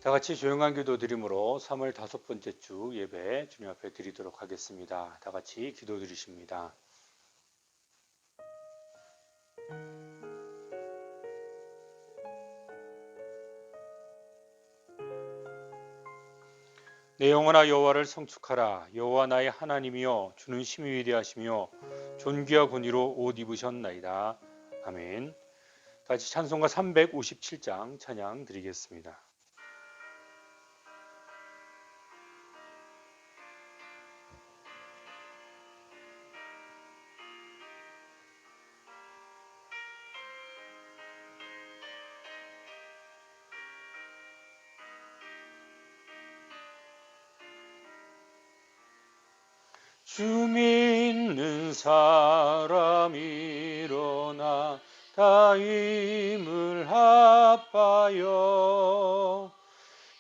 다 같이 조용한 기도 드림으로 3월 5번째 주 예배 주님 앞에 드리도록 하겠습니다. 다 같이 기도 드리십니다. 내 영혼아 여호와를 성축하라. 여호와 나의 하나님이여 주는 심히 위대하시며 존귀와 권위로 옷 입으셨나이다. 아멘. 다시 찬송가 357장 찬양 드리겠습니다. 주 믿는 사람 일어나 다 힘을 합하여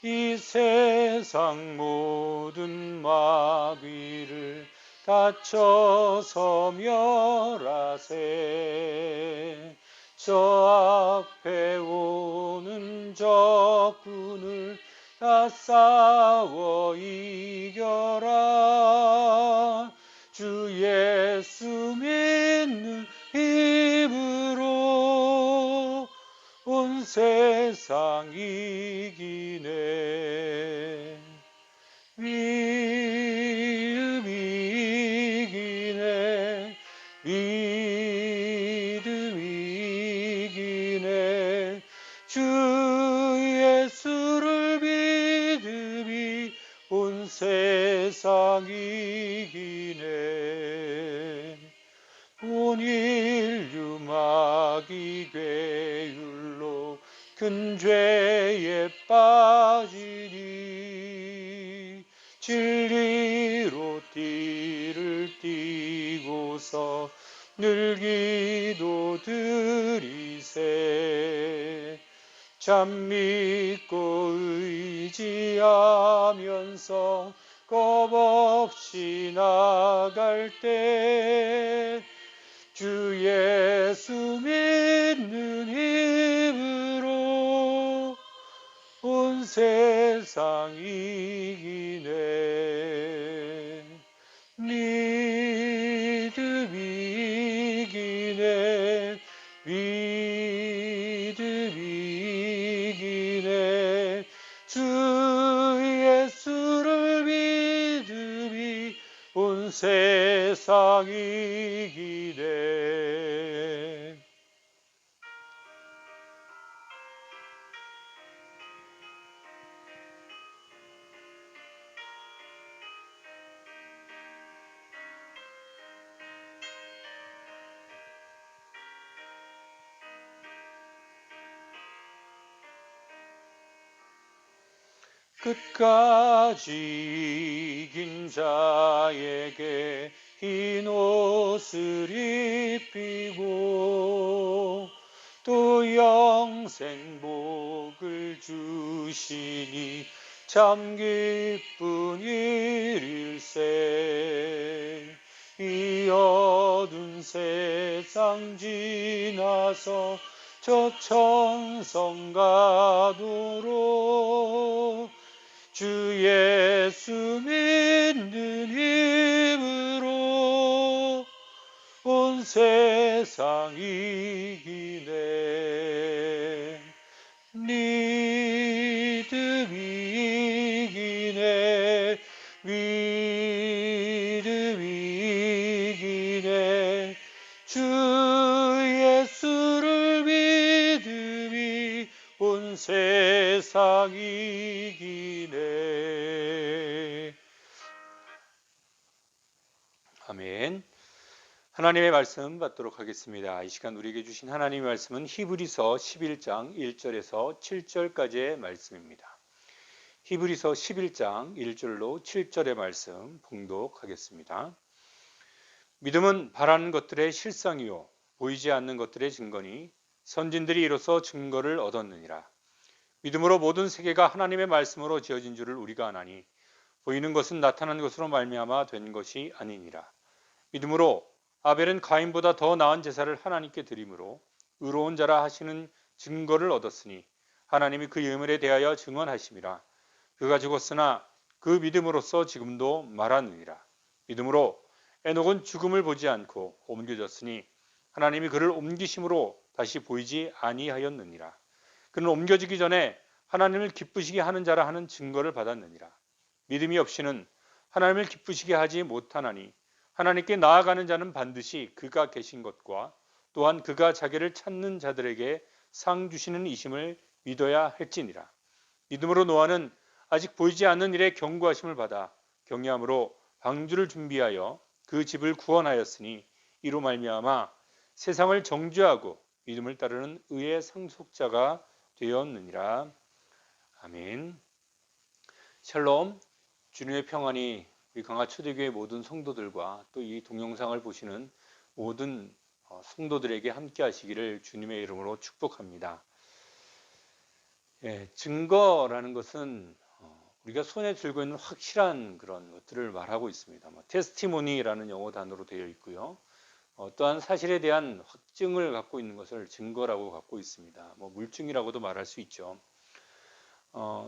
이 세상 모든 마귀를 다쳐서 멸하세. 저 앞에 오는 적군을 다 싸워 이겨라. 주 예수 믿는 힘으로 온 세상 이기네. 믿음이 이기네. 믿음이 이기네. 주 예수를 믿음이 온 세상 이기네. 온 인류 마귀 괴율로 큰 죄에 빠지니 진리로 띠를 띠고서 늘 기도 드리세. 참 믿고 의지하면서 겁없이 나갈 때 주 예수 믿는 힘으로 온 세상 이기네. 믿음이 이기네. 믿음이 이기네. 주 예수를 믿음이 온 세상 이기네. 끝까지 이긴 자에게 흰 옷을 입히고 또 영생 복을 주시니 참 기쁜 일일세. 이 어두운 세상 지나서 저 천성 가도록 주 예수 믿는 힘으로 온 세상 이기네. 믿음이 이기네. 믿음이 이기네. 주 예수를 믿음이 온 세상 이기네. 아멘. 하나님의 말씀 받도록 하겠습니다. 이 시간 우리에게 주신 하나님의 말씀은 히브리서 11장 1절에서 7절까지의 말씀입니다. 히브리서 11장 1절로 7절의 말씀 봉독하겠습니다. 믿음은 바라는 것들의 실상이요 보이지 않는 것들의 증거니 선진들이 이로써 증거를 얻었느니라. 믿음으로 모든 세계가 하나님의 말씀으로 지어진 줄을 우리가 아나니 보이는 것은 나타난 것으로 말미암아 된 것이 아니니라. 믿음으로 아벨은 가인보다 더 나은 제사를 하나님께 드림으로 의로운 자라 하시는 증거를 얻었으니 하나님이 그 유물에 대하여 증언하심이라. 그가 죽었으나 그 믿음으로써 지금도 말하느니라. 믿음으로 에녹은 죽음을 보지 않고 옮겨졌으니 하나님이 그를 옮기심으로 다시 보이지 아니하였느니라. 그는 옮겨지기 전에 하나님을 기쁘시게 하는 자라 하는 증거를 받았느니라. 믿음이 없이는 하나님을 기쁘시게 하지 못하나니 하나님께 나아가는 자는 반드시 그가 계신 것과 또한 그가 자기를 찾는 자들에게 상 주시는 이심을 믿어야 할지니라. 믿음으로 노아는 아직 보이지 않는 일에 경고하심을 받아 경외함으로 방주를 준비하여 그 집을 구원하였으니 이로 말미암아 세상을 정죄하고 믿음을 따르는 의의 상속자가 되었느니라. 아멘. 샬롬. 주님의 평안이 우리 강화초대교회 모든 성도들과 또 이 동영상을 보시는 모든 성도들에게 함께 하시기를 주님의 이름으로 축복합니다. 증거라는 것은 우리가 손에 들고 있는 확실한 그런 것들을 말하고 있습니다. 테스티모니라는 영어 단어로 되어 있고요. 어떠한 사실에 대한 확증을 갖고 있는 것을 증거라고 갖고 있습니다. 물증이라고도 말할 수 있죠.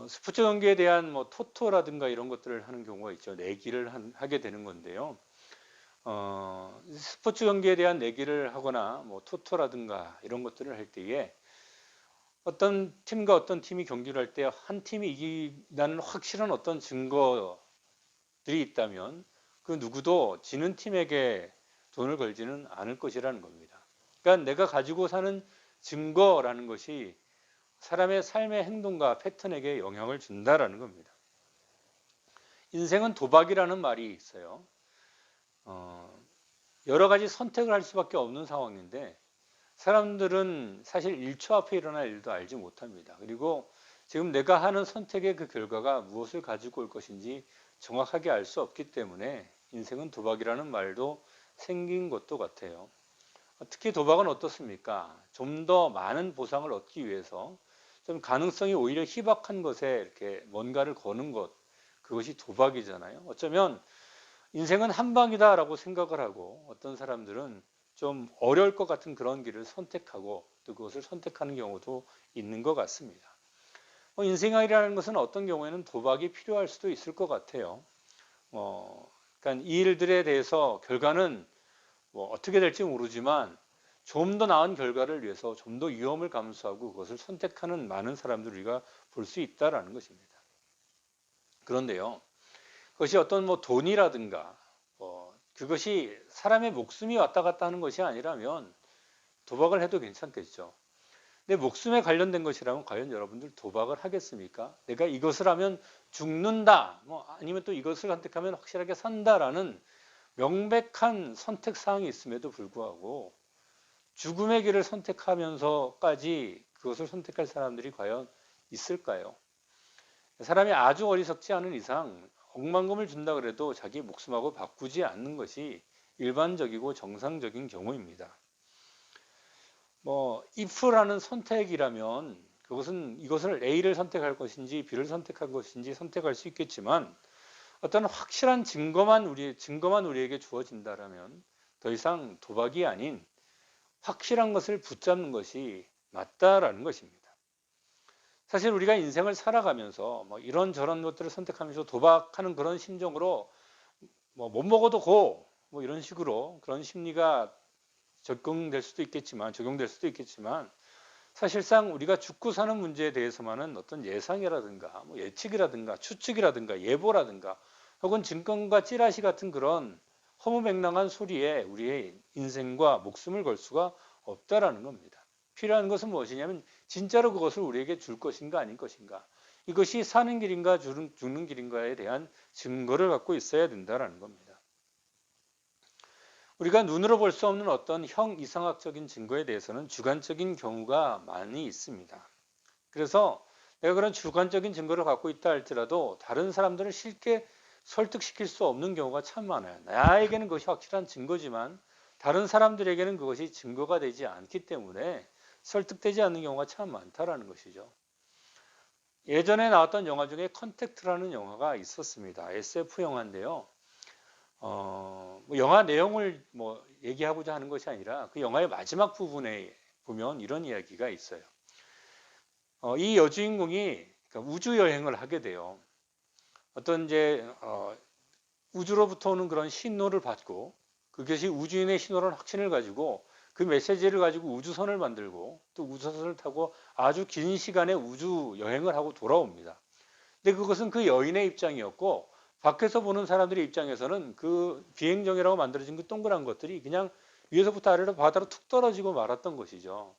스포츠 경기에 대한 토토라든가 이런 것들을 하는 경우가 있죠. 내기를 하게 되는 건데요. 스포츠 경기에 대한 내기를 하거나 토토라든가 이런 것들을 할 때에 어떤 팀과 어떤 팀이 경기를 할 때 한 팀이 이긴다는 확실한 어떤 증거들이 있다면 그 누구도 지는 팀에게 돈을 걸지는 않을 것이라는 겁니다. 그러니까 내가 가지고 사는 증거라는 것이 사람의 삶의 행동과 패턴에게 영향을 준다라는 겁니다. 인생은 도박이라는 말이 있어요. 여러 가지 선택을 할 수밖에 없는 상황인데 사람들은 사실 1초 앞에 일어날 일도 알지 못합니다. 그리고 지금 내가 하는 선택의 그 결과가 무엇을 가지고 올 것인지 정확하게 알 수 없기 때문에 인생은 도박이라는 말도 생긴 것도 같아요. 특히 도박은 어떻습니까? 좀 더 많은 보상을 얻기 위해서 좀 가능성이 오히려 희박한 것에 이렇게 뭔가를 거는 것, 그것이 도박이잖아요. 어쩌면 인생은 한 방이다라고 생각을 하고 어떤 사람들은 좀 어려울 것 같은 그런 길을 선택하고 또 그것을 선택하는 경우도 있는 것 같습니다. 인생이라는 것은 어떤 경우에는 도박이 필요할 수도 있을 것 같아요. 그러니까 이 일들에 대해서 결과는 어떻게 될지 모르지만 좀 더 나은 결과를 위해서 좀 더 위험을 감수하고 그것을 선택하는 많은 사람들을 우리가 볼 수 있다라는 것입니다. 그런데요, 그것이 어떤 돈이라든가 그것이 사람의 목숨이 왔다 갔다 하는 것이 아니라면 도박을 해도 괜찮겠죠. 내 목숨에 관련된 것이라면 과연 여러분들 도박을 하겠습니까? 내가 이것을 하면 죽는다, 아니면 또 이것을 선택하면 확실하게 산다라는 명백한 선택 사항이 있음에도 불구하고 죽음의 길을 선택하면서까지 그것을 선택할 사람들이 과연 있을까요? 사람이 아주 어리석지 않은 이상 억만금을 준다 그래도 자기 목숨하고 바꾸지 않는 것이 일반적이고 정상적인 경우입니다. if라는 선택이라면 그것은 이것을 A를 선택할 것인지 B를 선택할 것인지 선택할 수 있겠지만 어떤 확실한 증거만 우리에게 주어진다라면 더 이상 도박이 아닌 확실한 것을 붙잡는 것이 맞다라는 것입니다. 사실 우리가 인생을 살아가면서 이런저런 것들을 선택하면서 도박하는 그런 심정으로 못 먹어도 고 이런 식으로 그런 심리가 적용될 수도 있겠지만 사실상 우리가 죽고 사는 문제에 대해서만은 어떤 예상이라든가 예측이라든가 추측이라든가 예보라든가 혹은 증권과 찌라시 같은 그런 허무맹랑한 소리에 우리의 인생과 목숨을 걸 수가 없다라는 겁니다. 필요한 것은 무엇이냐면 진짜로 그것을 우리에게 줄 것인가 아닌 것인가, 이것이 사는 길인가 죽는 길인가에 대한 증거를 갖고 있어야 된다라는 겁니다. 우리가 눈으로 볼 수 없는 어떤 형이상학적인 증거에 대해서는 주관적인 경우가 많이 있습니다. 그래서 내가 그런 주관적인 증거를 갖고 있다 할지라도 다른 사람들을 쉽게 설득시킬 수 없는 경우가 참 많아요. 나에게는 그것이 확실한 증거지만 다른 사람들에게는 그것이 증거가 되지 않기 때문에 설득되지 않는 경우가 참 많다라는 것이죠. 예전에 나왔던 영화 중에 컨택트라는 영화가 있었습니다. SF 영화인데요. 영화 내용을 얘기하고자 하는 것이 아니라 그 영화의 마지막 부분에 보면 이런 이야기가 있어요. 이 여주인공이 그러니까 우주 여행을 하게 돼요. 어떤 이제 우주로부터 오는 그런 신호를 받고 그것이 우주인의 신호라는 확신을 가지고 그 메시지를 가지고 우주선을 만들고 또 우주선을 타고 아주 긴 시간의 우주 여행을 하고 돌아옵니다. 근데 그것은 그 여인의 입장이었고 밖에서 보는 사람들의 입장에서는 그 비행정이라고 만들어진 그 동그란 것들이 그냥 위에서부터 아래로 바다로 툭 떨어지고 말았던 것이죠.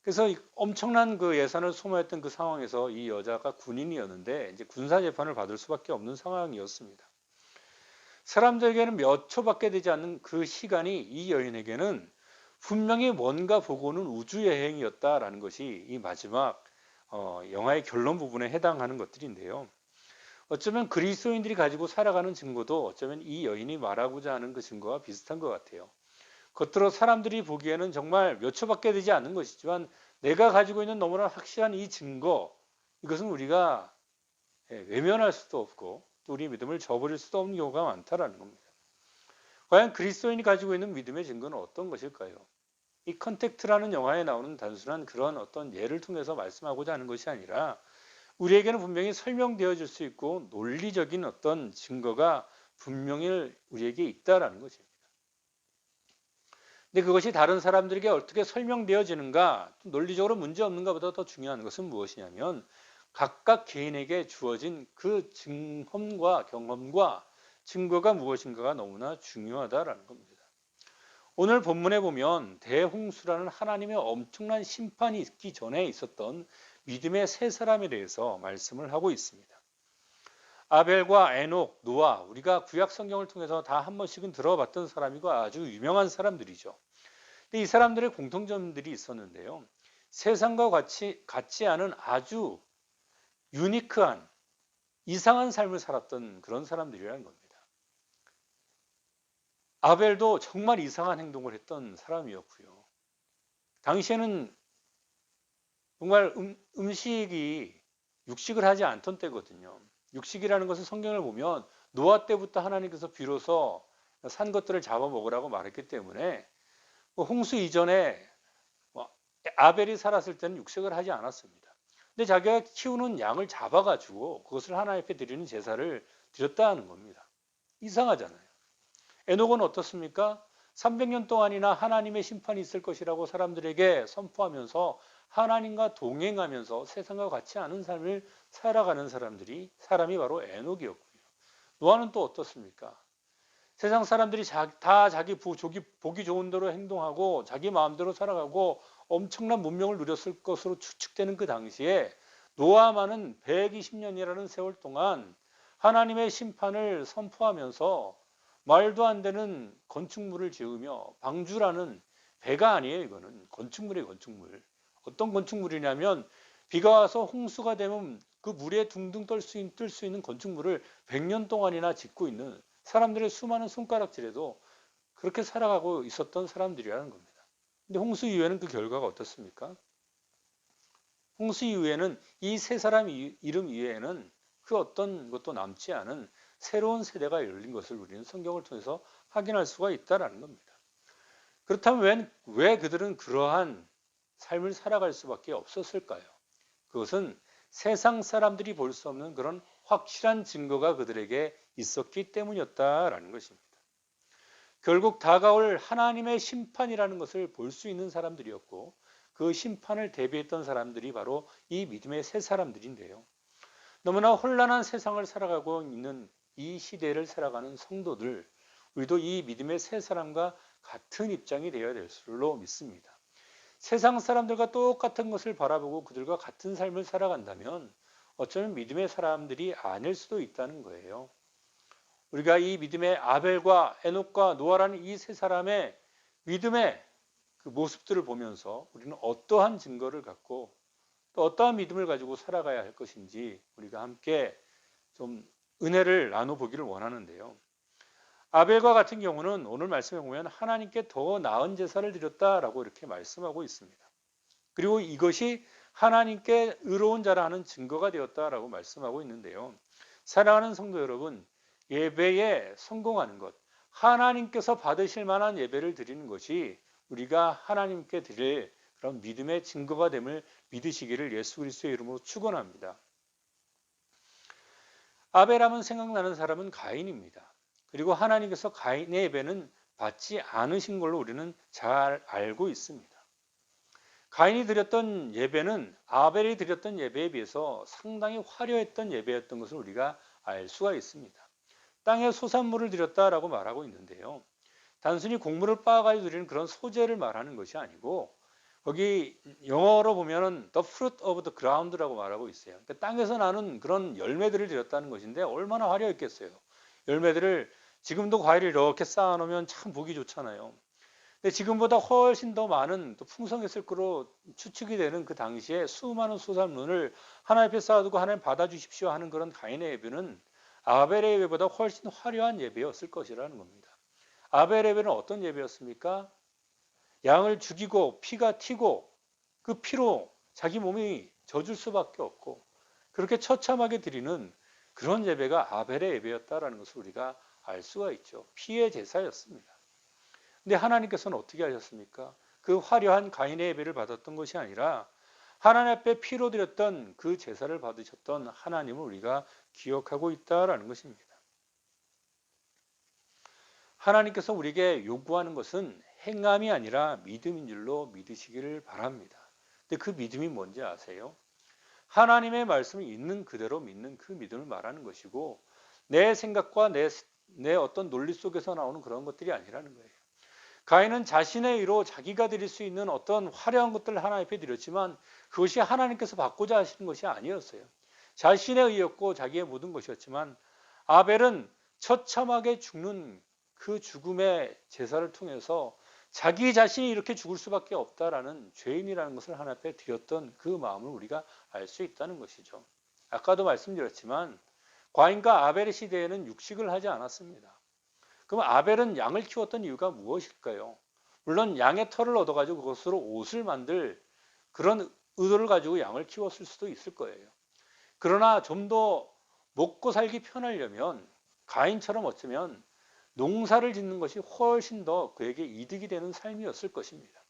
그래서 엄청난 그 예산을 소모했던 그 상황에서 이 여자가 군인이었는데 이제 군사 재판을 받을 수밖에 없는 상황이었습니다. 사람들에게는 몇 초밖에 되지 않는 그 시간이 이 여인에게는 분명히 뭔가 보고는 우주 여행이었다라는 것이 이 마지막 영화의 결론 부분에 해당하는 것들인데요. 어쩌면 그리스도인들이 가지고 살아가는 증거도 어쩌면 이 여인이 말하고자 하는 그 증거와 비슷한 것 같아요. 겉으로 사람들이 보기에는 정말 몇 초밖에 되지 않는 것이지만 내가 가지고 있는 너무나 확실한 이 증거, 이것은 우리가 외면할 수도 없고 또 우리 믿음을 저버릴 수도 없는 경우가 많다라는 겁니다. 과연 그리스도인이 가지고 있는 믿음의 증거는 어떤 것일까요? 이 컨택트라는 영화에 나오는 단순한 그런 어떤 예를 통해서 말씀하고자 하는 것이 아니라 우리에게는 분명히 설명되어질 수 있고 논리적인 어떤 증거가 분명히 우리에게 있다라는 것입니다. 근데 그것이 다른 사람들에게 어떻게 설명되어지는가, 논리적으로 문제없는가보다 더 중요한 것은 무엇이냐면 각각 개인에게 주어진 그 증험과 경험과 증거가 무엇인가가 너무나 중요하다라는 겁니다. 오늘 본문에 보면 대홍수라는 하나님의 엄청난 심판이 있기 전에 있었던 믿음의 세 사람에 대해서 말씀을 하고 있습니다. 아벨과 에녹, 노아, 우리가 구약 성경을 통해서 다 한 번씩은 들어봤던 사람이고 아주 유명한 사람들이죠. 근데 이 사람들의 공통점들이 있었는데요. 세상과 같지 않은 아주 유니크한 이상한 삶을 살았던 그런 사람들이라는 겁니다. 아벨도 정말 이상한 행동을 했던 사람이었고요. 당시에는 정말 음식이 육식을 하지 않던 때거든요. 육식이라는 것은 성경을 보면 노아 때부터 하나님께서 비로소 산 것들을 잡아 먹으라고 말했기 때문에 홍수 이전에 아벨이 살았을 때는 육식을 하지 않았습니다. 근데 자기가 키우는 양을 잡아가지고 그것을 하나님 앞에 드리는 제사를 드렸다는 겁니다. 이상하잖아요. 에녹은 어떻습니까? 300년 동안이나 하나님의 심판이 있을 것이라고 사람들에게 선포하면서 하나님과 동행하면서 세상과 같지 않은 삶을 살아가는 사람이 바로 에녹이었고요. 노아는 또 어떻습니까? 세상 사람들이 다 자기 보기 좋은 대로 행동하고 자기 마음대로 살아가고 엄청난 문명을 누렸을 것으로 추측되는 그 당시에 노아만은 120년이라는 세월 동안 하나님의 심판을 선포하면서 말도 안 되는 건축물을 지으며 방주라는 배가 아니에요. 이거는 건축물이에요. 건축물. 어떤 건축물이냐면 비가 와서 홍수가 되면 그 물에 둥둥 뜰 수 있는 건축물을 100년 동안이나 짓고 있는 사람들의 수많은 손가락질에도 그렇게 살아가고 있었던 사람들이라는 겁니다. 근데 홍수 이후에는 그 결과가 어떻습니까? 홍수 이후에는 이 세 사람 이름 이외에는 그 어떤 것도 남지 않은 새로운 세대가 열린 것을 우리는 성경을 통해서 확인할 수가 있다는 겁니다. 그렇다면 왜 그들은 그러한 삶을 살아갈 수밖에 없었을까요? 그것은 세상 사람들이 볼 수 없는 그런 확실한 증거가 그들에게 있었기 때문이었다라는 것입니다. 결국 다가올 하나님의 심판이라는 것을 볼 수 있는 사람들이었고 그 심판을 대비했던 사람들이 바로 이 믿음의 새 사람들인데요. 너무나 혼란한 세상을 살아가고 있는 이 시대를 살아가는 성도들, 우리도 이 믿음의 새 사람과 같은 입장이 되어야 될 줄로 믿습니다. 세상 사람들과 똑같은 것을 바라보고 그들과 같은 삶을 살아간다면 어쩌면 믿음의 사람들이 아닐 수도 있다는 거예요. 우리가 이 믿음의 아벨과 에녹과 노아라는 이 세 사람의 믿음의 그 모습들을 보면서 우리는 어떠한 증거를 갖고 또 어떠한 믿음을 가지고 살아가야 할 것인지 우리가 함께 좀 은혜를 나눠보기를 원하는데요. 아벨과 같은 경우는 오늘 말씀에 보면 하나님께 더 나은 제사를 드렸다라고 이렇게 말씀하고 있습니다. 그리고 이것이 하나님께 의로운 자라는 증거가 되었다라고 말씀하고 있는데요. 사랑하는 성도 여러분, 예배에 성공하는 것, 하나님께서 받으실 만한 예배를 드리는 것이 우리가 하나님께 드릴 그런 믿음의 증거가 됨을 믿으시기를 예수 그리스도의 이름으로 축원합니다. 아벨하면 생각나는 사람은 가인입니다. 그리고 하나님께서 가인의 예배는 받지 않으신 걸로 우리는 잘 알고 있습니다. 가인이 드렸던 예배는 아벨이 드렸던 예배에 비해서 상당히 화려했던 예배였던 것을 우리가 알 수가 있습니다. 땅에 소산물을 드렸다라고 말하고 있는데요. 단순히 곡물을 빻아가지고 드리는 그런 소재를 말하는 것이 아니고 거기 영어로 보면은 the fruit of the ground라고 말하고 있어요. 그러니까 땅에서 나는 그런 열매들을 드렸다는 것인데 얼마나 화려했겠어요. 열매들을 지금도 과일을 이렇게 쌓아놓으면 참 보기 좋잖아요. 근데 지금보다 훨씬 더 많은 또 풍성했을 거로 추측이 되는 그 당시에 수많은 소산물을 하나님 앞에 쌓아두고 하나님 받아주십시오 하는 그런 가인의 예배는 아벨의 예배보다 훨씬 화려한 예배였을 것이라는 겁니다. 아벨의 예배는 어떤 예배였습니까? 양을 죽이고 피가 튀고 그 피로 자기 몸이 젖을 수밖에 없고 그렇게 처참하게 드리는 그런 예배가 아벨의 예배였다라는 것을 우리가 알 수가 있죠. 피의 제사였습니다. 근데 하나님께서는 어떻게 하셨습니까? 그 화려한 가인의 예배를 받았던 것이 아니라 하나님 앞에 피로 드렸던 그 제사를 받으셨던 하나님을 우리가 기억하고 있다라는 것입니다. 하나님께서 우리에게 요구하는 것은 행함이 아니라 믿음인 줄로 믿으시기를 바랍니다. 근데 그 믿음이 뭔지 아세요? 하나님의 말씀을 있는 그대로 믿는 그 믿음을 말하는 것이고 내 생각과 내 어떤 논리 속에서 나오는 그런 것들이 아니라는 거예요. 가인은 자신의 의로 자기가 드릴 수 있는 어떤 화려한 것들을 하나님 앞에 드렸지만 그것이 하나님께서 받고자 하시는 것이 아니었어요. 자신의 의였고 자기의 모든 것이었지만 아벨은 처참하게 죽는 그 죽음의 제사를 통해서 자기 자신이 이렇게 죽을 수밖에 없다라는 죄인이라는 것을 하나님 앞에 드렸던 그 마음을 우리가 알 수 있다는 것이죠. 아까도 말씀드렸지만 가인과 아벨의 시대에는 육식을 하지 않았습니다. 그럼 아벨은 양을 키웠던 이유가 무엇일까요? 물론 양의 털을 얻어가지고 그것으로 옷을 만들 그런 의도를 가지고 양을 키웠을 수도 있을 거예요. 그러나 좀 더 먹고 살기 편하려면 가인처럼 어쩌면 농사를 짓는 것이 훨씬 더 그에게 이득이 되는 삶이었을 것입니다.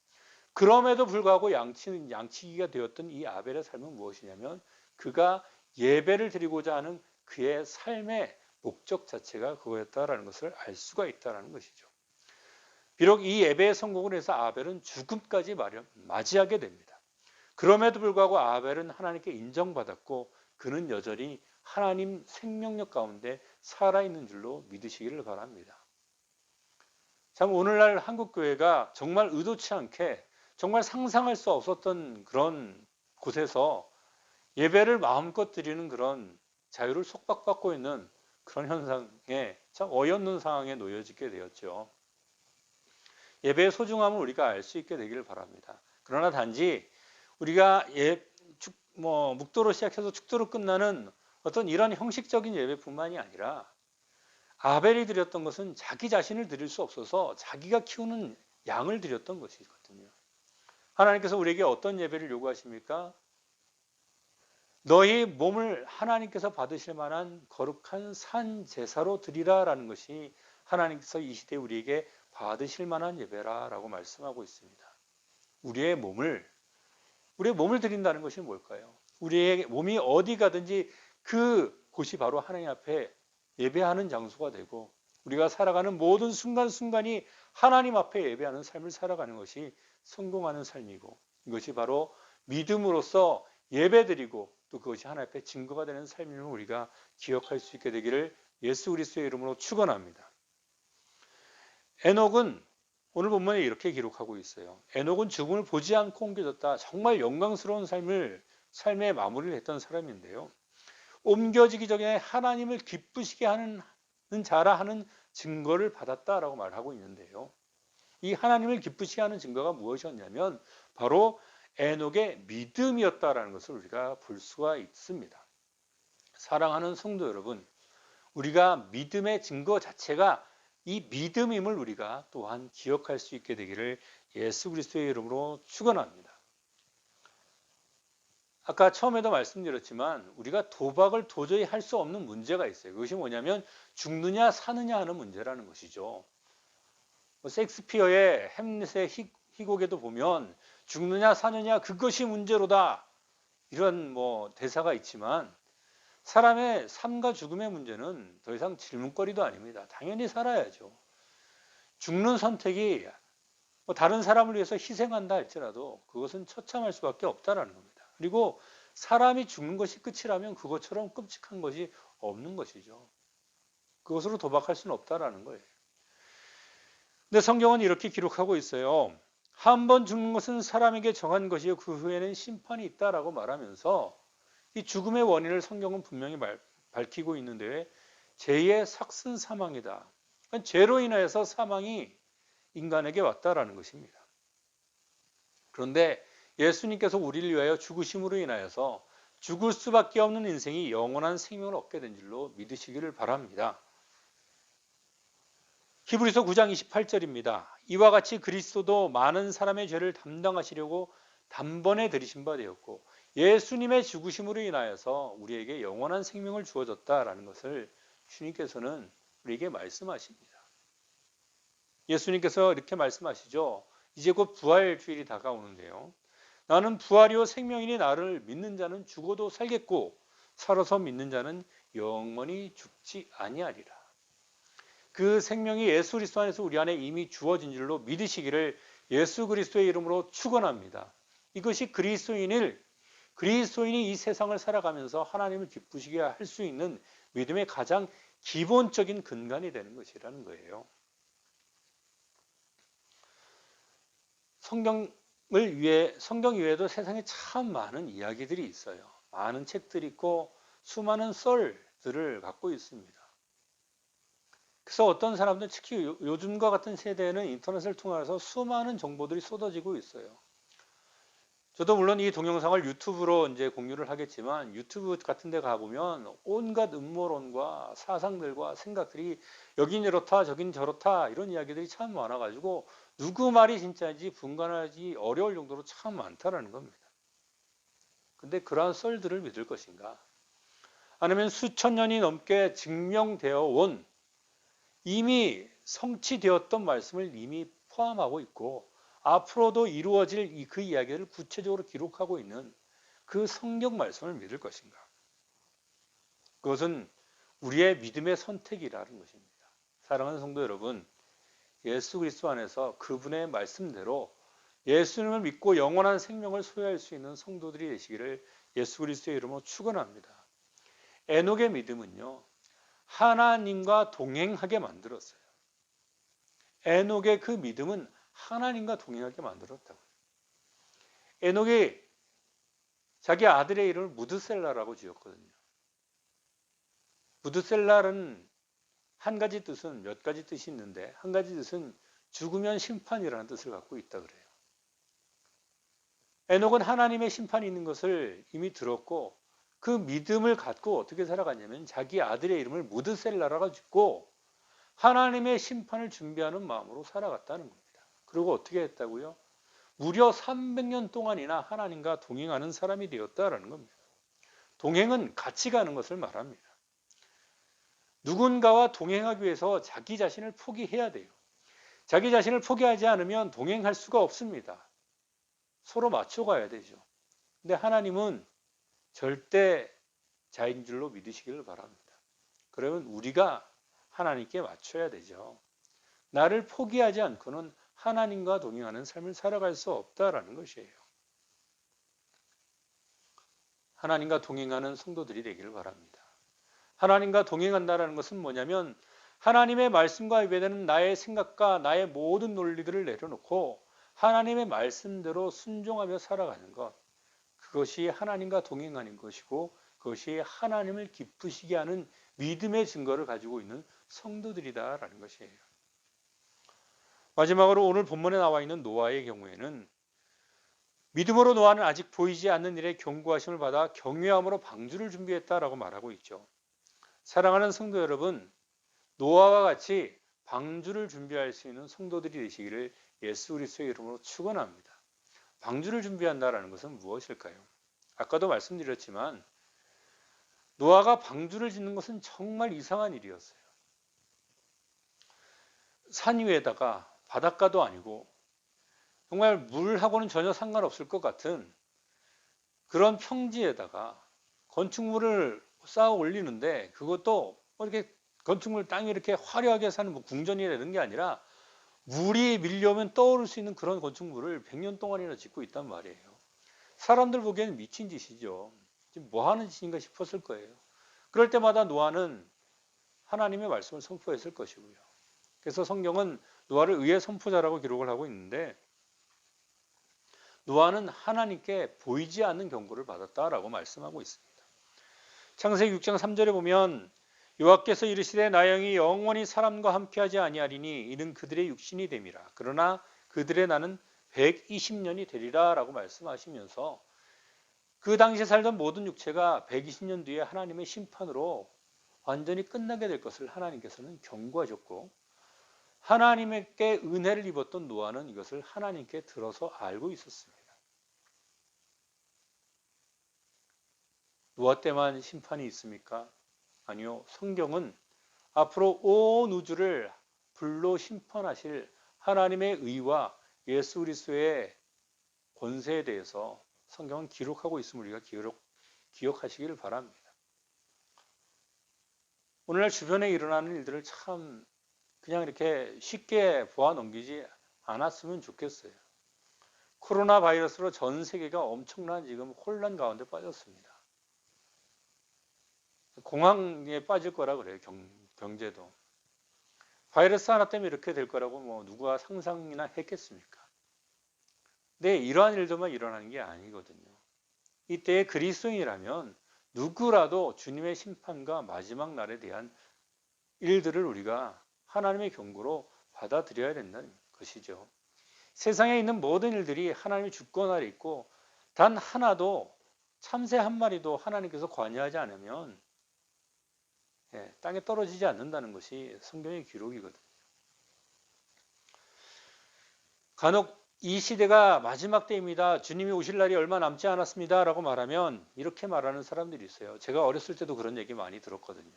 그럼에도 불구하고 양치기가 되었던 이 아벨의 삶은 무엇이냐면 그가 예배를 드리고자 하는 그의 삶의 목적 자체가 그거였다라는 것을 알 수가 있다는 것이죠. 비록 이 예배의 성공을 해서 아벨은 죽음까지 맞이하게 됩니다. 그럼에도 불구하고 아벨은 하나님께 인정받았고 그는 여전히 하나님 생명력 가운데 살아있는 줄로 믿으시기를 바랍니다. 참 오늘날 한국교회가 정말 의도치 않게 정말 상상할 수 없었던 그런 곳에서 예배를 마음껏 드리는 그런 자유를 속박받고 있는 그런 현상에 참 어이없는 상황에 놓여지게 되었죠. 예배의 소중함을 우리가 알 수 있게 되기를 바랍니다. 그러나 단지 우리가 묵도로 시작해서 축도로 끝나는 어떤 이런 형식적인 예배뿐만이 아니라 아벨이 드렸던 것은 자기 자신을 드릴 수 없어서 자기가 키우는 양을 드렸던 것이거든요. 하나님께서 우리에게 어떤 예배를 요구하십니까? 너희 몸을 하나님께서 받으실 만한 거룩한 산 제사로 드리라라는 것이 하나님께서 이 시대에 우리에게 받으실 만한 예배라라고 말씀하고 있습니다. 우리의 몸을 드린다는 것이 뭘까요? 우리의 몸이 어디 가든지 그 곳이 바로 하나님 앞에 예배하는 장소가 되고 우리가 살아가는 모든 순간순간이 하나님 앞에 예배하는 삶을 살아가는 것이 성공하는 삶이고 이것이 바로 믿음으로써 예배드리고 또 그것이 하나님 앞에 증거가 되는 삶임을 우리가 기억할 수 있게 되기를 예수 그리스도의 이름으로 축원합니다. 에녹은 오늘 본문에 이렇게 기록하고 있어요. 에녹은 죽음을 보지 않고 옮겨졌다. 정말 영광스러운 삶의 마무리를 했던 사람인데요. 옮겨지기 전에 하나님을 기쁘시게 하는 자라 하는 증거를 받았다라고 말하고 있는데요. 이 하나님을 기쁘시게 하는 증거가 무엇이었냐면 바로 에녹의 믿음이었다라는 것을 우리가 볼 수가 있습니다. 사랑하는 성도 여러분, 우리가 믿음의 증거 자체가 이 믿음임을 우리가 또한 기억할 수 있게 되기를 예수 그리스도의 이름으로 축원합니다. 아까 처음에도 말씀드렸지만 우리가 도박을 도저히 할 수 없는 문제가 있어요. 그것이 뭐냐면 죽느냐 사느냐 하는 문제라는 것이죠. 셰익스피어의 햄릿의 희곡에도 보면 죽느냐 사느냐 그것이 문제로다. 이런 대사가 있지만 사람의 삶과 죽음의 문제는 더 이상 질문거리도 아닙니다. 당연히 살아야죠. 죽는 선택이 다른 사람을 위해서 희생한다 할지라도 그것은 처참할 수밖에 없다라는 겁니다. 그리고 사람이 죽는 것이 끝이라면 그것처럼 끔찍한 것이 없는 것이죠. 그것으로 도박할 수는 없다라는 거예요. 근데 성경은 이렇게 기록하고 있어요. 한 번 죽는 것은 사람에게 정한 것이요 그 후에는 심판이 있다라고 말하면서 이 죽음의 원인을 성경은 분명히 밝히고 있는데 죄의 삭슨 사망이다. 그러니까 죄로 인하여서 사망이 인간에게 왔다라는 것입니다. 그런데 예수님께서 우리를 위하여 죽으심으로 인하여서 죽을 수밖에 없는 인생이 영원한 생명을 얻게 된 줄로 믿으시기를 바랍니다. 히브리서 9장 28절입니다. 이와 같이 그리스도도 많은 사람의 죄를 담당하시려고 단번에 들이신 바 되었고 예수님의 죽으심으로 인하여서 우리에게 영원한 생명을 주어졌다라는 것을 주님께서는 우리에게 말씀하십니다. 예수님께서 이렇게 말씀하시죠. 이제 곧 부활주일이 다가오는데요. 나는 부활이요 생명이니 나를 믿는 자는 죽어도 살겠고 살아서 믿는 자는 영원히 죽지 아니하리라. 그 생명이 예수 그리스도 안에서 우리 안에 이미 주어진 줄로 믿으시기를 예수 그리스도의 이름으로 축원합니다. 이것이 그리스도인이 이 세상을 살아가면서 하나님을 기쁘시게 할 수 있는 믿음의 가장 기본적인 근간이 되는 것이라는 거예요. 성경 이외에도 세상에 참 많은 이야기들이 있어요. 많은 책들이 있고 수많은 썰들을 갖고 있습니다. 그래서 어떤 사람들은 특히 요즘과 같은 세대에는 인터넷을 통해서 수많은 정보들이 쏟아지고 있어요. 저도 물론 이 동영상을 유튜브로 이제 공유를 하겠지만 유튜브 같은 데 가보면 온갖 음모론과 사상들과 생각들이 여긴 이렇다 저긴 저렇다 이런 이야기들이 참 많아가지고 누구 말이 진짜인지 분간하기 어려울 정도로 참 많다라는 겁니다. 근데 그러한 썰들을 믿을 것인가? 아니면 수천 년이 넘게 증명되어 온 이미 성취되었던 말씀을 이미 포함하고 있고 앞으로도 이루어질 그 이야기를 구체적으로 기록하고 있는 그 성경 말씀을 믿을 것인가? 그것은 우리의 믿음의 선택이라는 것입니다. 사랑하는 성도 여러분, 예수 그리스도 안에서 그분의 말씀대로 예수님을 믿고 영원한 생명을 소유할 수 있는 성도들이 되시기를 예수 그리스도의 이름으로 축원합니다. 에녹의 믿음은요, 하나님과 동행하게 만들었어요. 에녹의 그 믿음은 하나님과 동행하게 만들었다고요. 에녹이 자기 아들의 이름을 무드셀라라고 지었거든요. 무드셀라는 한 가지 뜻은 몇 가지 뜻이 있는데 한 가지 뜻은 죽으면 심판이라는 뜻을 갖고 있다 그래요. 에녹은 하나님의 심판이 있는 것을 이미 들었고 그 믿음을 갖고 어떻게 살아갔냐면 자기 아들의 이름을 무드셀라라고 짓고 하나님의 심판을 준비하는 마음으로 살아갔다는 겁니다. 그리고 어떻게 했다고요? 무려 300년 동안이나 하나님과 동행하는 사람이 되었다라는 겁니다. 동행은 같이 가는 것을 말합니다. 누군가와 동행하기 위해서 자기 자신을 포기해야 돼요. 자기 자신을 포기하지 않으면 동행할 수가 없습니다. 서로 맞춰가야 되죠. 근데 하나님은 절대 자인 줄로 믿으시기를 바랍니다. 그러면 우리가 하나님께 맞춰야 되죠. 나를 포기하지 않고는 하나님과 동행하는 삶을 살아갈 수 없다라는 것이에요. 하나님과 동행하는 성도들이 되기를 바랍니다. 하나님과 동행한다는 것은 뭐냐면 하나님의 말씀과 위배되는 나의 생각과 나의 모든 논리들을 내려놓고 하나님의 말씀대로 순종하며 살아가는 것. 그것이 하나님과 동행하는 것이고 그것이 하나님을 기쁘시게 하는 믿음의 증거를 가지고 있는 성도들이다라는 것이에요. 마지막으로 오늘 본문에 나와 있는 노아의 경우에는 믿음으로 노아는 아직 보이지 않는 일에 경고하심을 받아 경외함으로 방주를 준비했다라고 말하고 있죠. 사랑하는 성도 여러분, 노아와 같이 방주를 준비할 수 있는 성도들이 되시기를 예수 그리스도의 이름으로 축원합니다. 방주를 준비한다라는 것은 무엇일까요? 아까도 말씀드렸지만 노아가 방주를 짓는 것은 정말 이상한 일이었어요. 산 위에다가 바닷가도 아니고 정말 물하고는 전혀 상관없을 것 같은 그런 평지에다가 건축물을 쌓아 올리는데, 그것도 이렇게 건축물 땅이 이렇게 화려하게 사는 뭐 궁전이라는 게 아니라 물이 밀려오면 떠오를 수 있는 그런 건축물을 100년 동안이나 짓고 있단 말이에요. 사람들 보기에는 미친 짓이죠. 지금 뭐 하는 짓인가 싶었을 거예요. 그럴 때마다 노아는 하나님의 말씀을 선포했을 것이고요. 그래서 성경은 노아를 의의 선포자라고 기록을 하고 있는데, 노아는 하나님께 보이지 않는 경고를 받았다라고 말씀하고 있습니다. 창세기 6장 3절에 보면 여호와께서 이르시되 나 영이 영원히 사람과 함께하지 아니하리니 이는 그들의 육신이 됨이라. 그러나 그들의 나는 120년이 되리라 라고 말씀하시면서 그 당시에 살던 모든 육체가 120년 뒤에 하나님의 심판으로 완전히 끝나게 될 것을 하나님께서는 경고하셨고, 하나님께 은혜를 입었던 노아는 이것을 하나님께 들어서 알고 있었습니다. 노아 때만 심판이 있습니까? 아니요. 성경은 앞으로 온 우주를 불로 심판하실 하나님의 의와 예수 그리스도의 권세에 대해서 성경은 기록하고 있음을 우리가 기억하시기를 바랍니다. 오늘날 주변에 일어나는 일들을 참 그냥 이렇게 쉽게 보아 넘기지 않았으면 좋겠어요. 코로나 바이러스로 전 세계가 엄청난 지금 혼란 가운데 빠졌습니다. 공황에 빠질 거라 그래요. 경제도. 바이러스 하나 때문에 이렇게 될 거라고 뭐 누가 상상이나 했겠습니까? 근데 이러한 일들만 일어나는 게 아니거든요. 이때에 그리스도인이라면 누구라도 주님의 심판과 마지막 날에 대한 일들을 우리가 하나님의 경고로 받아들여야 된다는 것이죠. 세상에 있는 모든 일들이 하나님의 주권 아래 있고 단 하나도 참새 한 마리도 하나님께서 관여하지 않으면 땅에 떨어지지 않는다는 것이 성경의 기록이거든요. 간혹 이 시대가 마지막 때입니다. 주님이 오실 날이 얼마 남지 않았습니다. 라고 말하면 이렇게 말하는 사람들이 있어요. 제가 어렸을 때도 그런 얘기 많이 들었거든요.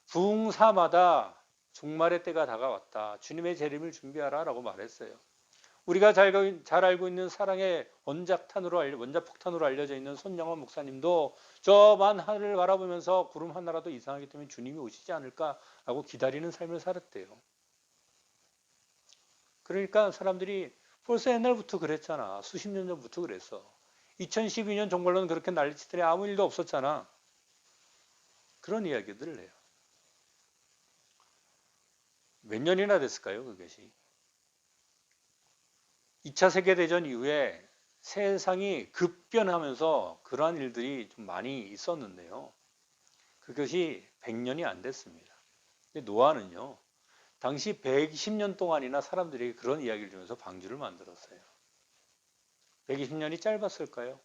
부흥사마다 종말의 때가 다가왔다. 주님의 재림을 준비하라 라고 말했어요. 우리가 잘 알고 있는 사랑의 원자폭탄으로 알려져 있는 손영원 목사님도 저 만 하늘을 바라보면서 구름 하나라도 이상하기 때문에 주님이 오시지 않을까라고 기다리는 삶을 살았대요. 그러니까 사람들이 벌써 옛날부터 그랬잖아. 수십 년 전부터 그랬어. 2012년 종말론은 그렇게 난리치더니 아무 일도 없었잖아. 그런 이야기들을 해요. 몇 년이나 됐을까요, 그것이? 2차 세계대전 이후에 세상이 급변하면서 그러한 일들이 좀 많이 있었는데요. 그것이 100년이 안 됐습니다. 근데 노아는요, 당시 120년 동안이나 사람들이 그런 이야기를 주면서 방주를 만들었어요. 120년이 짧았을까요?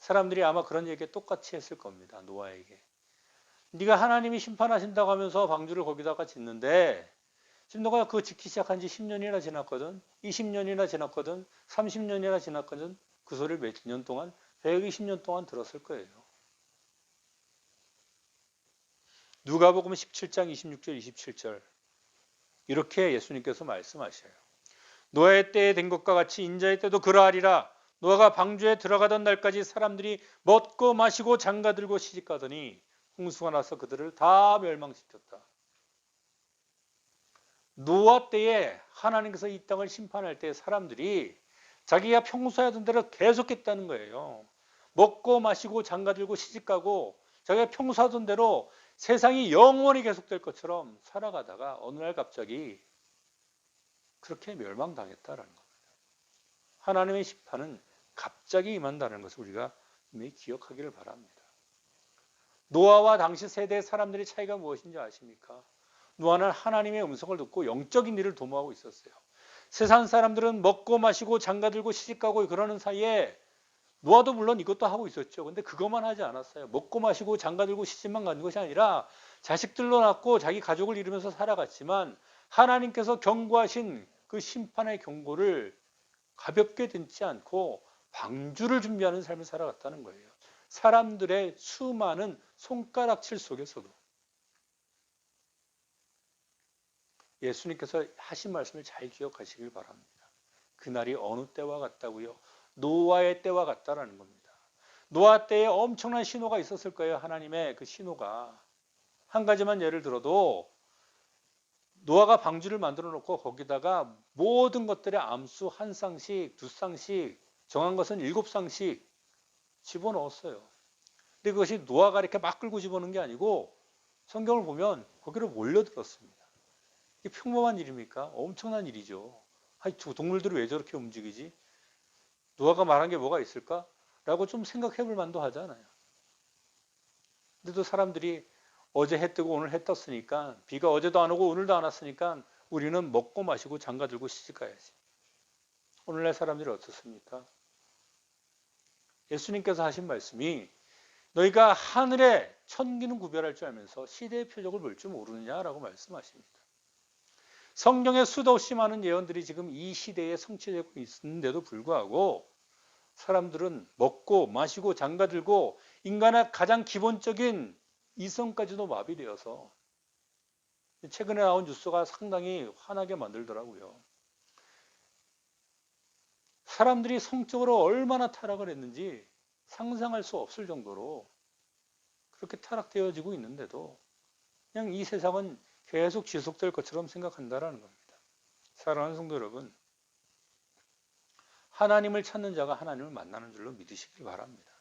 사람들이 아마 그런 얘기 똑같이 했을 겁니다. 노아에게. 네가 하나님이 심판하신다고 하면서 방주를 거기다가 짓는데 지금 너가 그거 짓기 시작한 지 10년이나 지났거든. 20년이나 지났거든. 30년이나 지났거든. 그 소리를 몇 년 동안? 120년 동안 들었을 거예요. 누가복음 17장 26절 27절 이렇게 예수님께서 말씀하셔요. 노아의 때에 된 것과 같이 인자의 때도 그러하리라. 노아가 방주에 들어가던 날까지 사람들이 먹고 마시고 장가들고 시집가더니 홍수가 나서 그들을 다 멸망시켰다. 노아 때에 하나님께서 이 땅을 심판할 때 사람들이 자기가 평소에 하던 대로 계속했다는 거예요. 먹고 마시고 장가들고 시집가고 자기가 평소 하던 대로 세상이 영원히 계속될 것처럼 살아가다가 어느 날 갑자기 그렇게 멸망당했다라는 겁니다. 하나님의 심판은 갑자기 임한다는 것을 우리가 분명히 기억하기를 바랍니다. 노아와 당시 세대의 사람들의 차이가 무엇인지 아십니까? 노아는 하나님의 음성을 듣고 영적인 일을 도모하고 있었어요. 세상 사람들은 먹고 마시고 장가들고 시집가고 그러는 사이에 노아도 물론 이것도 하고 있었죠. 근데 그것만 하지 않았어요. 먹고 마시고 장가들고 시집만 가는 것이 아니라 자식들로 낳고 자기 가족을 이루면서 살아갔지만 하나님께서 경고하신 그 심판의 경고를 가볍게 듣지 않고 방주를 준비하는 삶을 살아갔다는 거예요. 사람들의 수많은 손가락질 속에서도 예수님께서 하신 말씀을 잘 기억하시길 바랍니다. 그날이 어느 때와 같다고요? 노아의 때와 같다라는 겁니다. 노아 때에 엄청난 신호가 있었을 거예요. 하나님의 그 신호가. 한 가지만 예를 들어도 노아가 방주를 만들어 놓고 거기다가 모든 것들의 암수 한 쌍씩, 두 쌍씩, 정한 것은 7쌍씩 집어넣었어요. 근데 그것이 노아가 이렇게 막 끌고 집어넣은 게 아니고 성경을 보면 거기로 몰려들었습니다. 이게 평범한 일입니까? 엄청난 일이죠. 아니, 동물들이 왜 저렇게 움직이지? 노아가 말한 게 뭐가 있을까? 라고 좀 생각해 볼 만도 하잖아요. 근데 또 사람들이 어제 해 뜨고 오늘 해 떴으니까 비가 어제도 안 오고 오늘도 안 왔으니까 우리는 먹고 마시고 장가 들고 시집 가야지. 오늘날 사람들이 어떻습니까? 예수님께서 하신 말씀이 너희가 하늘의 천기는 구별할 줄 알면서 시대의 표적을 볼 줄 모르느냐라고 말씀하십니다. 성경에 수도 없이 많은 예언들이 지금 이 시대에 성취되고 있는데도 불구하고 사람들은 먹고 마시고 장가 들고 인간의 가장 기본적인 이성까지도 마비되어서 최근에 나온 뉴스가 상당히 화나게 만들더라고요. 사람들이 성적으로 얼마나 타락을 했는지 상상할 수 없을 정도로 그렇게 타락되어지고 있는데도 그냥 이 세상은 계속 지속될 것처럼 생각한다라는 겁니다. 사랑하는 성도 여러분, 하나님을 찾는 자가 하나님을 만나는 줄로 믿으시길 바랍니다.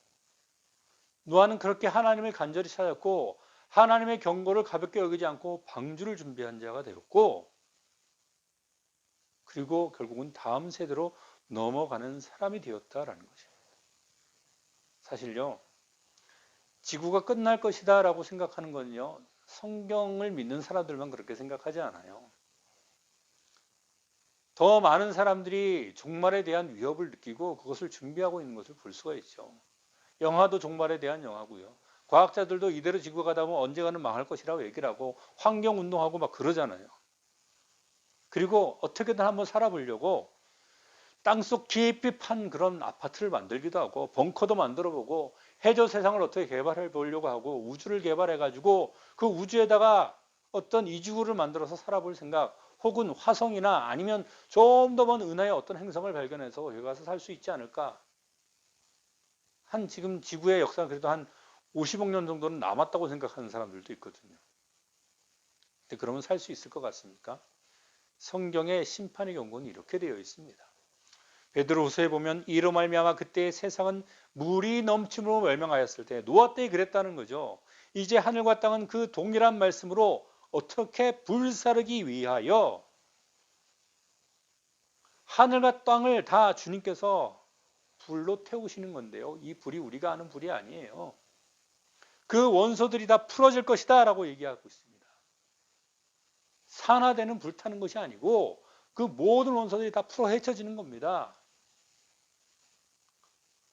노아는 그렇게 하나님을 간절히 찾았고 하나님의 경고를 가볍게 여기지 않고 방주를 준비한 자가 되었고 그리고 결국은 다음 세대로 넘어가는 사람이 되었다라는 것입니다. 사실요, 지구가 끝날 것이다 라고 생각하는 건요, 성경을 믿는 사람들만 그렇게 생각하지 않아요. 더 많은 사람들이 종말에 대한 위협을 느끼고 그것을 준비하고 있는 것을 볼 수가 있죠. 영화도 종말에 대한 영화고요. 과학자들도 이대로 지구가 가다 보면 언젠가는 망할 것이라고 얘기를 하고 환경운동하고 막 그러잖아요. 그리고 어떻게든 한번 살아보려고 땅속 깊이 판 그런 아파트를 만들기도 하고 벙커도 만들어보고 해저 세상을 어떻게 개발해 보려고 하고 우주를 개발해가지고 그 우주에다가 어떤 이주구를 만들어서 살아볼 생각 혹은 화성이나 아니면 좀 더 먼 은하의 어떤 행성을 발견해서 거기 가서 살 수 있지 않을까. 한 지금 지구의 역사는 그래도 한 50억 년 정도는 남았다고 생각하는 사람들도 있거든요. 근데 그러면 살 수 있을 것 같습니까? 성경의 심판의 경고는 이렇게 되어 있습니다. 베드로후서에 보면 이로 말미암아 그때의 세상은 물이 넘침으로 멸망하였을 때 노아 때에 그랬다는 거죠. 이제 하늘과 땅은 그 동일한 말씀으로 어떻게 불사르기 위하여 하늘과 땅을 다 주님께서 불로 태우시는 건데요. 이 불이 우리가 아는 불이 아니에요. 그 원소들이 다 풀어질 것이다 라고 얘기하고 있습니다. 산화되는 불타는 것이 아니고 그 모든 원소들이 다 풀어 헤쳐지는 겁니다.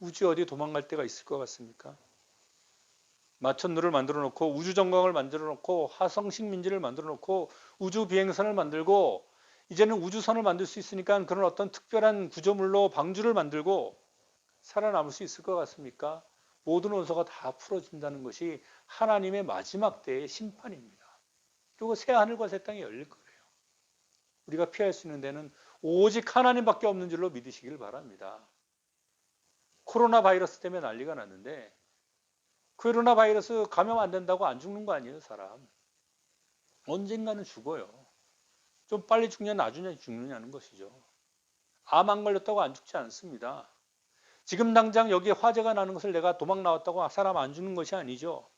우주에 어디 도망갈 데가 있을 것 같습니까? 마천루를 만들어 놓고 우주정거장을 만들어 놓고 화성 식민지를 만들어 놓고 우주 비행선을 만들고 이제는 우주선을 만들 수 있으니까 그런 어떤 특별한 구조물로 방주를 만들고 살아남을 수 있을 것 같습니까? 모든 원소가 다 풀어진다는 것이 하나님의 마지막 때의 심판입니다. 그리고 새 하늘과 새 땅이 열릴 거예요. 우리가 피할 수 있는 데는 오직 하나님밖에 없는 줄로 믿으시길 바랍니다. 코로나 바이러스 때문에 난리가 났는데 코로나 바이러스 감염 안 된다고 안 죽는 거 아니에요, 사람. 언젠가는 죽어요. 좀 빨리 죽냐 나중에 죽느냐는 것이죠. 암 안 걸렸다고 안 죽지 않습니다. 지금 당장 여기에 화재가 나는 것을 내가 도망 나왔다고 사람 안 죽는 것이 아니죠.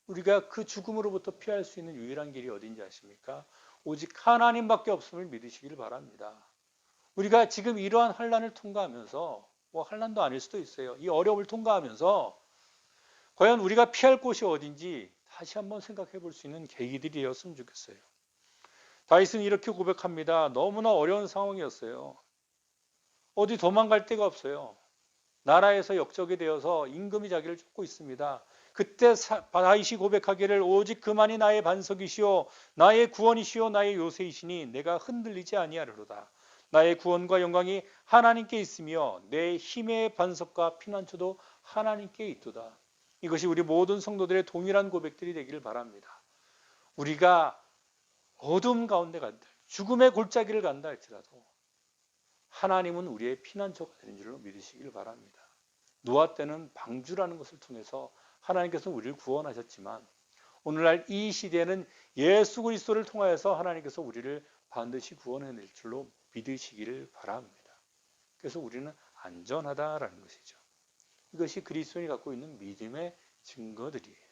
우리가 그 죽음으로부터 피할 수 있는 유일한 길이 어딘지 아십니까? 오직 하나님밖에 없음을 믿으시길 바랍니다. 우리가 지금 이러한 환란을 통과하면서 환란도 아닐 수도 있어요. 이 어려움을 통과하면서 과연 우리가 피할 곳이 어딘지 다시 한번 생각해 볼 수 있는 계기들이었으면 좋겠어요. 다윗은 이렇게 고백합니다. 너무나 어려운 상황이었어요. 어디 도망갈 데가 없어요. 나라에서 역적이 되어서 임금이 자기를 쫓고 있습니다. 그때 다윗이 고백하기를 오직 그만이 나의 반석이시오 나의 구원이시오 나의 요새이시니 내가 흔들리지 아니하리로다. 나의 구원과 영광이 하나님께 있으며 내 힘의 반석과 피난처도 하나님께 있도다. 이것이 우리 모든 성도들의 동일한 고백들이 되기를 바랍니다. 우리가 어둠 가운데 간다, 죽음의 골짜기를 간다 할지라도 하나님은 우리의 피난처가 되는 줄로 믿으시길 바랍니다. 노아 때는 방주라는 것을 통해서 하나님께서 우리를 구원하셨지만 오늘날 이 시대에는 예수 그리스도를 통하여서 하나님께서 우리를 반드시 구원해낼 줄로 믿으시기를 바랍니다. 그래서 우리는 안전하다라는 것이죠. 이것이 그리스도인이 갖고 있는 믿음의 증거들이에요.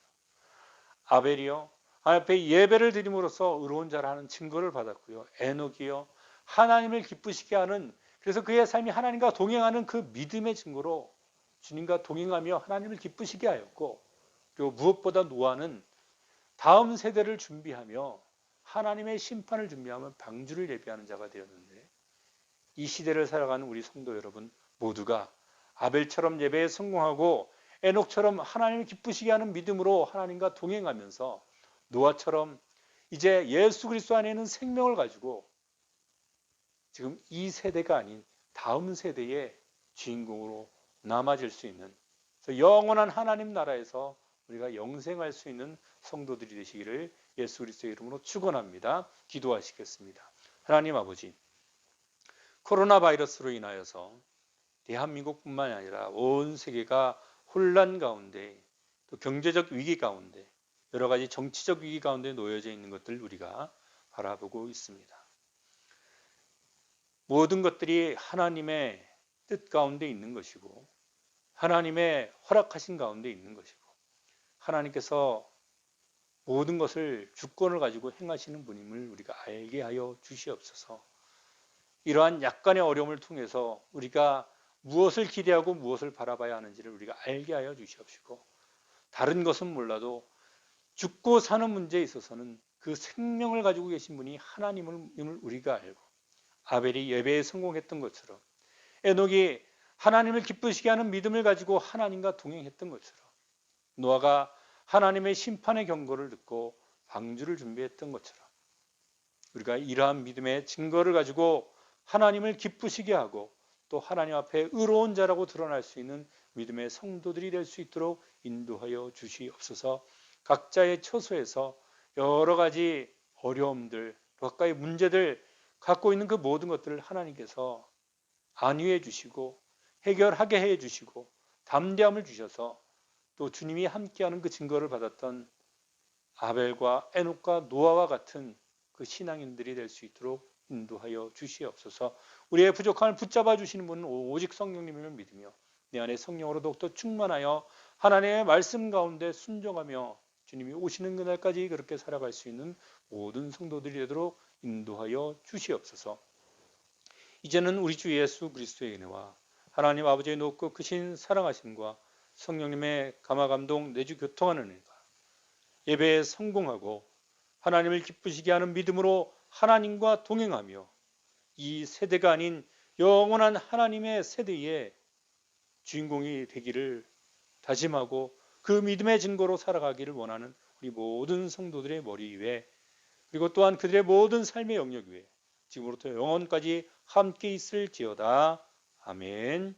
아벨이요, 앞에 예배를 드림으로써 의로운 자라는 증거를 받았고요. 에녹이요, 하나님을 기쁘시게 하는, 그래서 그의 삶이 하나님과 동행하는 그 믿음의 증거로 주님과 동행하며 하나님을 기쁘시게 하였고, 그리고 무엇보다 노아는 다음 세대를 준비하며 하나님의 심판을 준비하며 방주를 예비하는 자가 되었는데, 이 시대를 살아가는 우리 성도 여러분 모두가 아벨처럼 예배에 성공하고 에녹처럼 하나님을 기쁘시게 하는 믿음으로 하나님과 동행하면서 노아처럼 이제 예수 그리스도 안에 있는 생명을 가지고 지금 이 세대가 아닌 다음 세대의 주인공으로 남아질 수 있는, 영원한 하나님 나라에서 우리가 영생할 수 있는 성도들이 되시기를 예수 그리스도의 이름으로 축원합니다. 기도하시겠습니다. 하나님 아버지, 코로나 바이러스로 인하여서 대한민국뿐만 아니라 온 세계가 혼란 가운데, 또 경제적 위기 가운데, 여러 가지 정치적 위기 가운데 놓여져 있는 것들 우리가 바라보고 있습니다. 모든 것들이 하나님의 뜻 가운데 있는 것이고 하나님의 허락하신 가운데 있는 것이고 하나님께서 모든 것을 주권을 가지고 행하시는 분임을 우리가 알게 하여 주시옵소서. 이러한 약간의 어려움을 통해서 우리가 무엇을 기대하고 무엇을 바라봐야 하는지를 우리가 알게 하여 주시옵시고, 다른 것은 몰라도 죽고 사는 문제에 있어서는 그 생명을 가지고 계신 분이 하나님을 우리가 알고, 아벨이 예배에 성공했던 것처럼 에녹이 하나님을 기쁘시게 하는 믿음을 가지고 하나님과 동행했던 것처럼 노아가 하나님의 심판의 경고를 듣고 방주를 준비했던 것처럼 우리가 이러한 믿음의 증거를 가지고 하나님을 기쁘시게 하고 또 하나님 앞에 의로운 자라고 드러날 수 있는 믿음의 성도들이 될 수 있도록 인도하여 주시옵소서. 각자의 처소에서 여러 가지 어려움들, 각가의 문제들 갖고 있는 그 모든 것들을 하나님께서 안위해 주시고 해결하게 해 주시고 담대함을 주셔서 또 주님이 함께하는 그 증거를 받았던 아벨과 에녹과 노아와 같은 그 신앙인들이 될 수 있도록 인도하여 주시옵소서. 우리의 부족함을 붙잡아 주시는 분은 오직 성령님을 믿으며 내 안에 성령으로 더욱더 충만하여 하나님의 말씀 가운데 순종하며 주님이 오시는 그날까지 그렇게 살아갈 수 있는 모든 성도들이 되도록 인도하여 주시옵소서. 이제는 우리 주 예수 그리스도의 은혜와 하나님 아버지의 높고 크신 사랑하심과 성령님의 감화감동 내주 교통하는 은혜가 예배에 성공하고 하나님을 기쁘시게 하는 믿음으로 하나님과 동행하며 이 세대가 아닌 영원한 하나님의 세대의 주인공이 되기를 다짐하고 그 믿음의 증거로 살아가기를 원하는 우리 모든 성도들의 머리 위에, 그리고 또한 그들의 모든 삶의 영역 위에 지금부터 영원까지 함께 있을지어다. 아멘.